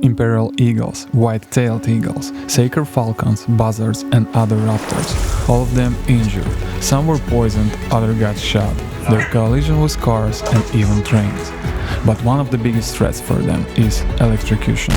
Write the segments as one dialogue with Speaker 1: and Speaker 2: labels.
Speaker 1: imperial eagles, white-tailed eagles, Saker Falcons, Buzzards and other Raptors, all of them injured. Some were poisoned, others got shot. Their collision with cars and even trains. But one of the biggest threats for them is electrocution.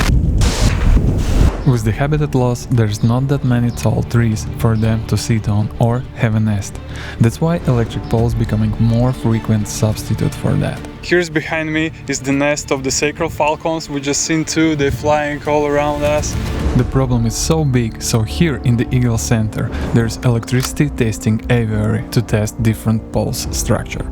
Speaker 1: With the habitat loss, there's not that many tall trees for them to sit on or have a nest. That's why electric poles becoming more frequent substitute for that.
Speaker 2: Here's behind me is the nest of the Saker Falcons. We just seen two, they're flying all around us.
Speaker 1: The problem is so big, so here in the Eagle Center there's electricity testing Aviary to test different poles structure.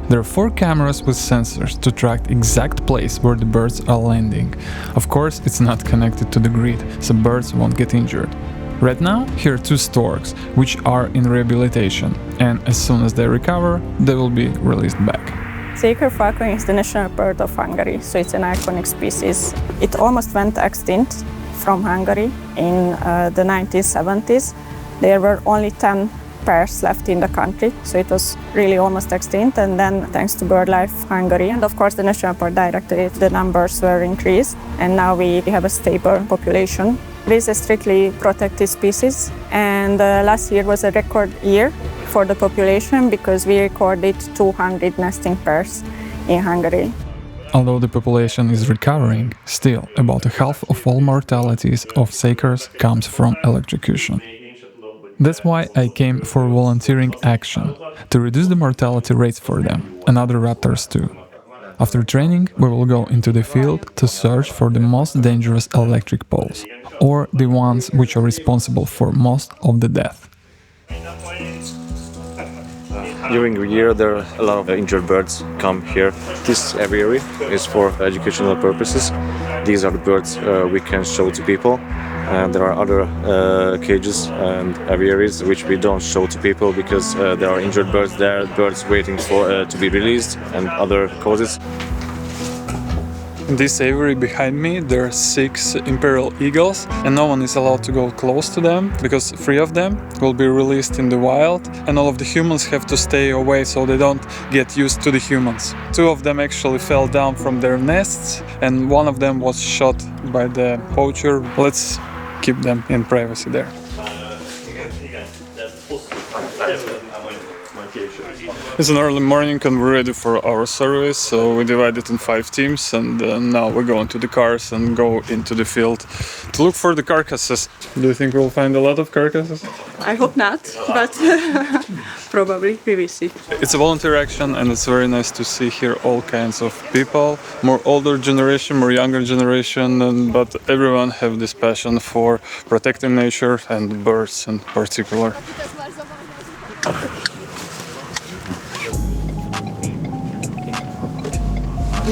Speaker 1: There are 4 cameras with sensors to track exact place where the birds are landing. Of course, it's not connected to the grid, so birds won't get injured. Right now, here are 2 storks, which are in rehabilitation, and as soon as they recover, they will be released back.
Speaker 3: Saker Falcon is the national bird of Hungary, so it's an iconic species. It almost went extinct from Hungary in the 1970s. There were only 10 pairs left in the country, so it was really almost extinct, and then thanks to BirdLife Hungary and of course the National Park Directorate, the numbers were increased and now we have a stable population. It is a strictly protected species, and last year was a record year for the population because we recorded 200 nesting pairs in Hungary.
Speaker 1: Although the population is recovering, still about half of all mortalities of sakers comes from electrocution. That's why I came for volunteering action, to reduce the mortality rates for them, and other raptors too. After training, we will go into the field to search for the most dangerous electric poles, or the ones which are responsible for most of the death.
Speaker 4: During the year, there are a lot of injured birds come here. This aviary is for educational purposes. These are the birds we can show to people. And there are other cages and aviaries which we don't show to people because there are injured birds there, birds waiting for to be released, and other causes.
Speaker 2: In this aviary behind me there are 6 imperial eagles, and no one is allowed to go close to them because 3 of them will be released in the wild, and all of the humans have to stay away so they don't get used to the humans. 2 of them actually fell down from their nests, and one of them was shot by the poacher. Let's keep them in privacy there. It's an early morning and we're ready for our service, so we divided in 5 teams, and now we're going to the cars and go into the field to look for the carcasses. Do you think we'll find a lot of carcasses?
Speaker 3: I hope not, but probably we will see.
Speaker 2: It's a volunteer action and it's very nice to see here all kinds of people, more older generation, more younger generation, but everyone have this passion for protecting nature and birds in particular.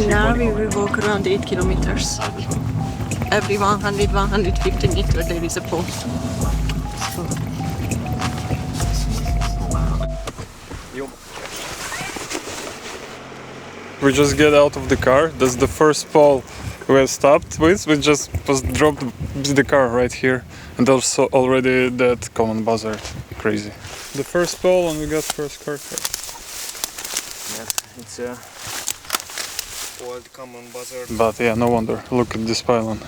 Speaker 3: Now we will walk around 8 kilometers. Every 100-150 meters there is a pole.
Speaker 2: We just get out of the car. That's the first pole we stopped with. We just dropped the car right here, and also already that common buzzard. Crazy. The first pole, and we got first carcass.
Speaker 4: Yes, it's a old common buzzard.
Speaker 2: But yeah, no wonder. Look at this pylon.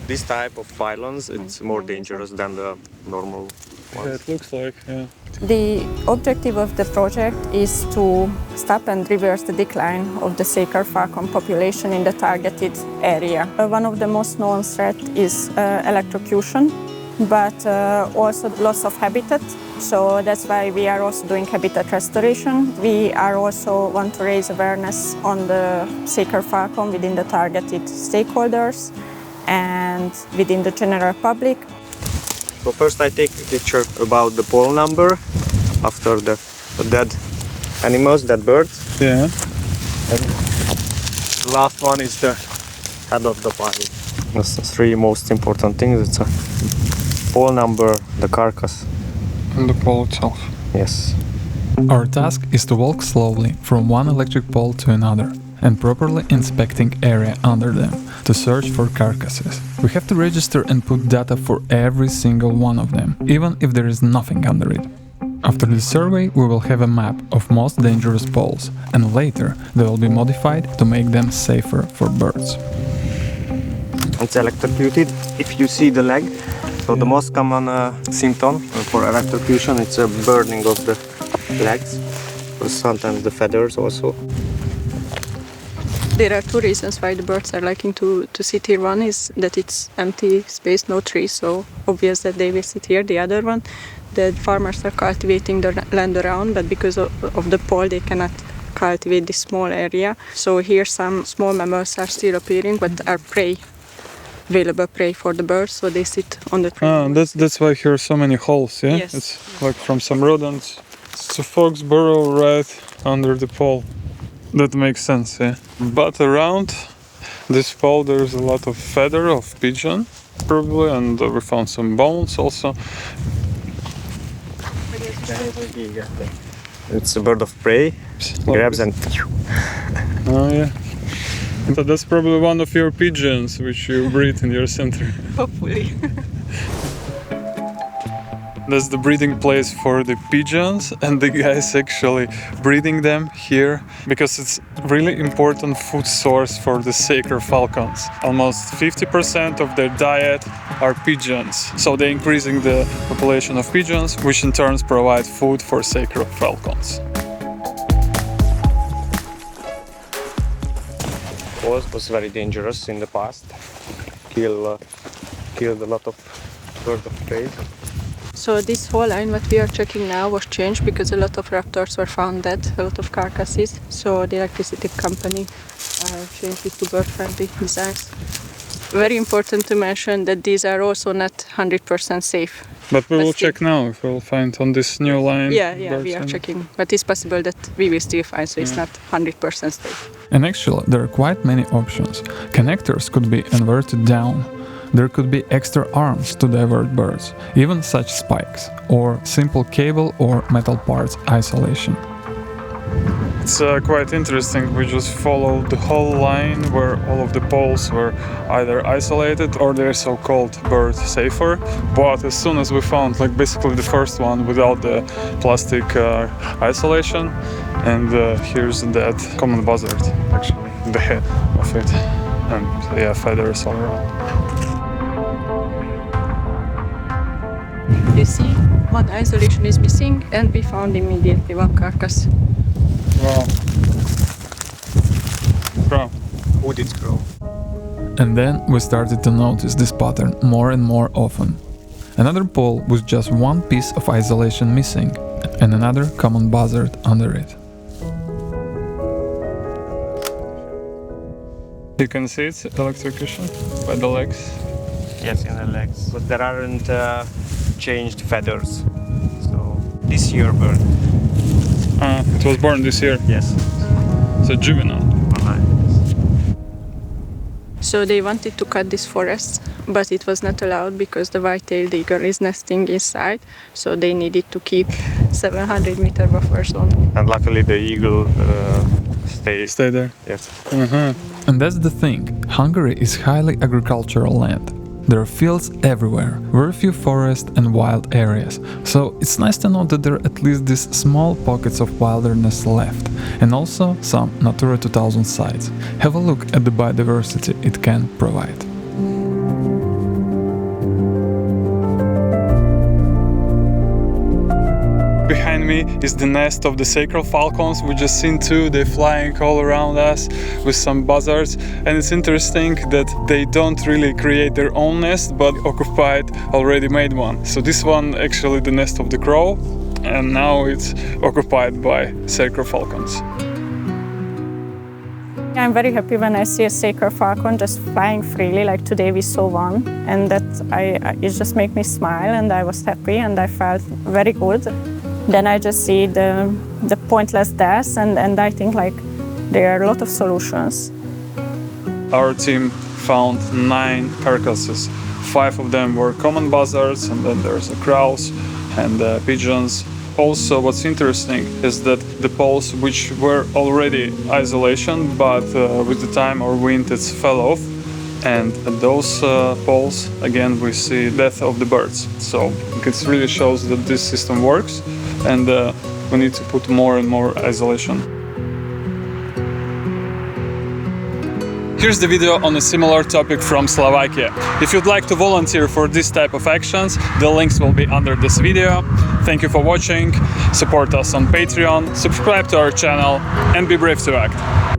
Speaker 4: This type of pylons, it's more dangerous than the normal ones.
Speaker 2: Yeah, it looks like, yeah.
Speaker 3: The objective of the project is to stop and reverse the decline of the Saker Falcon population in the targeted area. One of the most known threats is electrocution, but also loss of habitat. So that's why we are also doing habitat restoration. We are also want to raise awareness on the Saker Falcon within the targeted stakeholders and within the general public.
Speaker 4: So first I take a picture about the pole number after the dead animals, dead birds.
Speaker 2: Yeah.
Speaker 4: And the last one is the head of the pile. That's the 3 most important things. It's a pole number, the carcass,
Speaker 2: And the pole itself.
Speaker 4: yes.
Speaker 1: Our task is to walk slowly from one electric pole to another and properly inspecting area under them to search for carcasses. We have to register and put data for every single one of them, even if there is nothing under it. After the survey, we will have a map of most dangerous poles, and later they will be modified to make them safer for birds.
Speaker 5: It's electrocuted. If you see the leg, so the most common symptom for electrocution, it's a burning of the legs, or sometimes the feathers also.
Speaker 3: There are two reasons why the birds are liking to sit here. One is that it's empty space, no trees, so obvious that they will sit here. The other one, the farmers are cultivating the land around, but because of the pole, they cannot cultivate this small area. So here some small mammals are still appearing, but are available prey for the birds, so they sit on the tree.
Speaker 2: That's why here are so many holes, yeah?
Speaker 3: Yes.
Speaker 2: It's like from some rodents. So fox burrow right under the pole. That makes sense, yeah. But around this pole there's a lot of feather of pigeon, probably, and we found some bones also.
Speaker 5: It's a bird of prey, grabs and...
Speaker 2: Oh yeah. So that's probably one of your pigeons which you breed in your center.
Speaker 3: Hopefully.
Speaker 2: That's the breeding place for the pigeons, and the guys actually breeding them here because it's really important food source for the Saker Falcons. Almost 50% of their diet are pigeons, so they're increasing the population of pigeons, which in turn provide food for Saker Falcons.
Speaker 5: Was very dangerous in the past. Killed a lot of birds of prey.
Speaker 3: So this whole line what we are checking now was changed because a lot of raptors were found dead, a lot of carcasses. So the electricity company changed it to bird-friendly designs. Very important to mention that these are also not 100% safe.
Speaker 2: But we will check now if we'll find on this new line.
Speaker 3: Yeah, we are checking. But it's possible that we will still find, so it's not 100% safe.
Speaker 1: And actually, there are quite many options. Connectors could be inverted down. There could be extra arms to divert birds, even such spikes, or simple cable or metal parts isolation.
Speaker 2: It's quite interesting. We just followed the whole line where all of the poles were either isolated or they're so-called bird safer. But as soon as we found like basically the first one without the plastic isolation, and here's that common buzzard, actually, the head of it, and yeah, feathers all around.
Speaker 3: You see, one isolation is missing, and we found immediately one carcass.
Speaker 2: Wow. Crow.
Speaker 5: Hooded crow.
Speaker 1: And then we started to notice this pattern more and more often. Another pole with just one piece of isolation missing, and another common buzzard under it.
Speaker 2: You can see it's electrocution by the legs.
Speaker 5: Yes, in the legs. But there aren't changed feathers. So this year bird.
Speaker 2: It was born this year.
Speaker 5: Yes.
Speaker 2: It's a juvenile.
Speaker 3: So they wanted to cut this forest, but it was not allowed because the white-tailed eagle is nesting inside. So they needed to keep 700-meter buffer zone.
Speaker 5: And luckily the eagle
Speaker 2: Stay there.
Speaker 5: Yes.
Speaker 1: And that's the thing, Hungary is highly agricultural land. There are fields everywhere, very few forests and wild areas, so it's nice to know that there are at least these small pockets of wilderness left, and also some Natura 2000 sites. Have a look at the biodiversity it can provide.
Speaker 2: Behind me is the nest of the Saker Falcons. We just seen two, they're flying all around us with some buzzards. And it's interesting that they don't really create their own nest, but occupied already made one. So this one actually the nest of the crow, and now it's occupied by Saker Falcons.
Speaker 3: I'm very happy when I see a Saker Falcon just flying freely, like today we saw one, and that it just made me smile, and I was happy and I felt very good. Then I just see the pointless deaths, and I think like there are a lot of solutions.
Speaker 2: Our team found 9 carcasses. 5 of them were common buzzards, and then there's the crows and the pigeons. Also, what's interesting is that the poles which were already isolation, but with the time or wind it fell off, and at those poles again we see death of the birds. So it really shows that this system works, and we need to put more and more isolation. Here's the video on a similar topic from Slovakia. If you'd like to volunteer for this type of actions, the links will be under this video. Thank you for watching, support us on Patreon, subscribe to our channel, and be brave to act.